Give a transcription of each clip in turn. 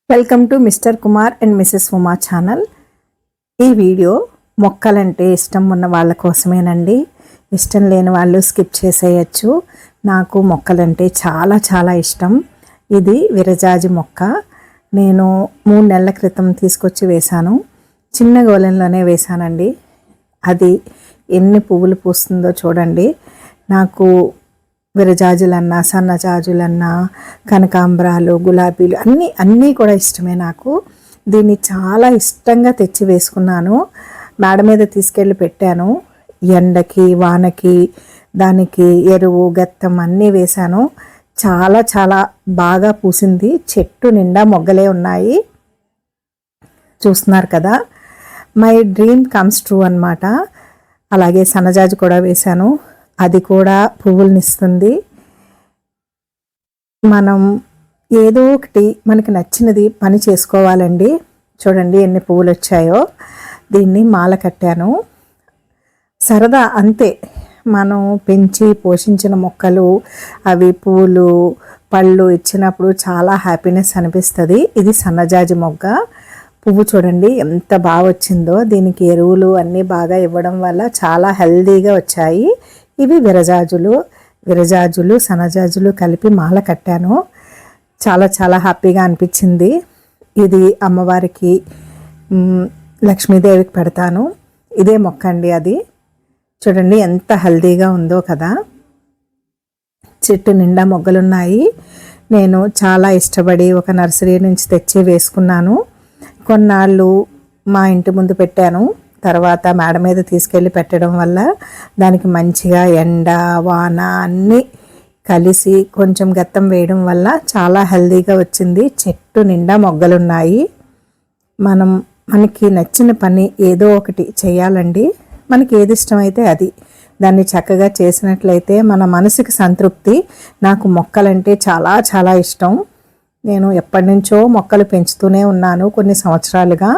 Welcome to mister Kumar and Mrs Uma channel. ఈ video మొక్కలంటే ఇష్టం ఉన్న వాళ్ళ కోసమేనండి. ఇష్టం లేని వాళ్ళు స్కిప్ చేసేయచ్చు. నాకు మొక్కలంటే చాలా చాలా ఇష్టం. ఇది విరజాజి మొక్క. నేను 3 నెలల క్రితం తీసుకొచ్చి వేశాను. చిన్న గోళంలోనే వేశానండి. అది ఎన్ని పువ్వులు పూస్తుందో చూడండి. నాకు విరజాజులన్నా, సన్నజాజులన్నా, కనకాంబరాలు, గులాబీలు అన్నీ కూడా ఇష్టమే నాకు. దీన్ని చాలా ఇష్టంగా తెచ్చి వేసుకున్నాను. మేడ మీద తీసుకెళ్ళి పెట్టాను. ఎండకి వానకి దానికి ఎరువు గత్తం అన్నీ వేశాను. చాలా చాలా బాగా పూసింది. చెట్టు నిండా మొగ్గలే ఉన్నాయి. చూస్తున్నారు కదా, మై డ్రీమ్ కమ్స్ ట్రూ అన్నమాట. అలాగే సన్నజాజి కూడా వేశాను. అది కూడా పువ్వులనిస్తుంది. మనం ఏదో ఒకటి మనకి నచ్చినది పని చేసుకోవాలండి. చూడండి ఎన్ని పువ్వులు వచ్చాయో. దీన్ని మాల కట్టాను. సరదా అంతే. మనం పెంచి పోషించిన మొక్కలు అవి పూలు పళ్ళు ఇచ్చినప్పుడు చాలా హ్యాపీనెస్ అనిపిస్తుంది. ఇది సన్నజాజి మొగ్గ. పువ్వు చూడండి ఎంత బాగా వచ్చిందో. దీనికి ఎరువులు అన్నీ బాగా ఇవ్వడం వల్ల చాలా హెల్దీగా వచ్చాయి. ఇవి విరజాజులు సన్నజాజులు కలిపి మాల కట్టాను. చాలా చాలా హ్యాపీగా అనిపించింది. ఇది అమ్మవారికి లక్ష్మీదేవికి పెడతాను. ఇదే మొక్క అండి. అది చూడండి ఎంత హెల్దీగా ఉందో కదా. చెట్టు నిండా మొగ్గలున్నాయి. నేను చాలా ఇష్టపడి ఒక నర్సరీ నుంచి తెచ్చి వేసుకున్నాను. కొన్నాళ్ళు మా ఇంటి ముందు పెట్టాను. తర్వాత మేడ మీద తీసుకెళ్ళి పెట్టడం వల్ల దానికి మంచిగా ఎండ వాన అన్నీ కలిసి కొంచెం గత్తం వేయడం వల్ల చాలా హెల్దీగా వచ్చింది. చెట్టు నిండా మొగ్గలున్నాయి. మనకి నచ్చిన పని ఏదో ఒకటి చేయాలండి. మనకి ఏది ఇష్టమైతే అది దాన్ని చక్కగా చేసినట్లయితే మన మనసుకి సంతృప్తి. నాకు మొక్కలంటే చాలా చాలా ఇష్టం. నేను ఎప్పటి నుంచో మొక్కలు పెంచుతూనే ఉన్నాను కొన్ని సంవత్సరాలుగా.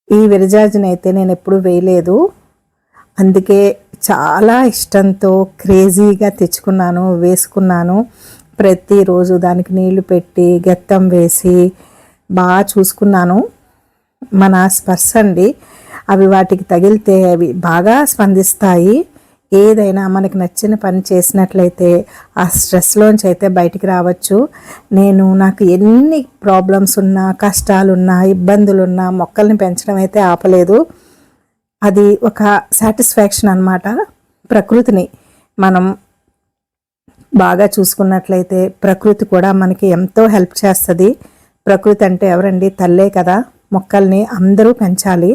ఈ విరజాజిని అయితే నేను ఎప్పుడు వేయలేదు. అందుకే చాలా ఇష్టంతో క్రేజీగా తెచ్చుకున్నాను, వేసుకున్నాను. ప్రతిరోజు దానికి నీళ్లు పెట్టి గెత్తం వేసి బాగా చూసుకున్నాను. మన స్పర్శ అండి. అవి వాటికి తగిలితే అవి బాగా స్పందిస్తాయి. ఏదైనా మనకి నచ్చిన పని చేసినట్లయితే ఆ స్ట్రెస్లోంచి అయితే బయటికి రావచ్చు. నాకు ఎన్ని ప్రాబ్లమ్స్ ఉన్నా, కష్టాలున్నా, ఇబ్బందులున్నా మొక్కల్ని పెంచడం అయితే ఆపలేదు. అది ఒక సాటిస్ఫాక్షన్ అన్నమాట. ప్రకృతిని మనం బాగా చూసుకున్నట్లయితే ప్రకృతి కూడా మనకి ఎంతో హెల్ప్ చేస్తుంది. ప్రకృతి అంటే ఎవరండి? తల్లే కదా. మొక్కల్ని అందరూ పెంచాలి.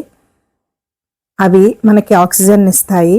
అవి మనకి ఆక్సిజన్ ఇస్తాయి.